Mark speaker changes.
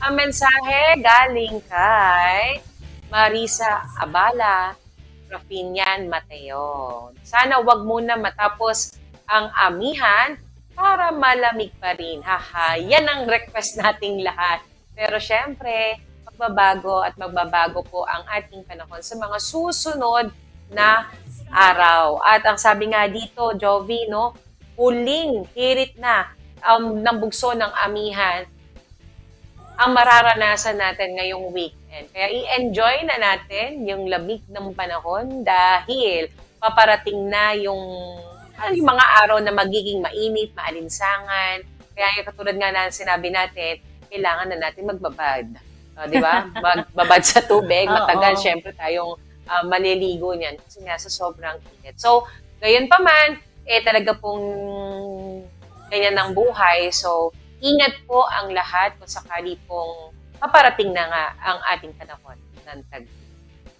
Speaker 1: Ang mensahe galing kay Marisa Abala, Rafinian Mateo. Sana wag muna matapos ang amihan para malamig pa rin. Haha, yan ang request nating lahat. Pero syempre, magbabago at magbabago po ang ating panahon sa mga susunod na araw. At ang sabi nga dito, Jovi, no, huling hirit na ng bugso ng amihan ang mararanasan natin ngayong weekend. Kaya i-enjoy na natin yung lamig ng panahon dahil paparating na yung mga araw na magiging mainit, maalinsangan. Kaya yung katulad nga na sinabi natin, kailangan na natin magbabad. Di ba? Magbabad sa tubig, matagal
Speaker 2: Oo.
Speaker 1: syempre tayong maliligo niyan kasi nga sa sobrang init. So, gayon pa man, talaga pong ganyan ang buhay. So, ingat po ang lahat kung sakali pong paparating na nga ang ating panahon ng tag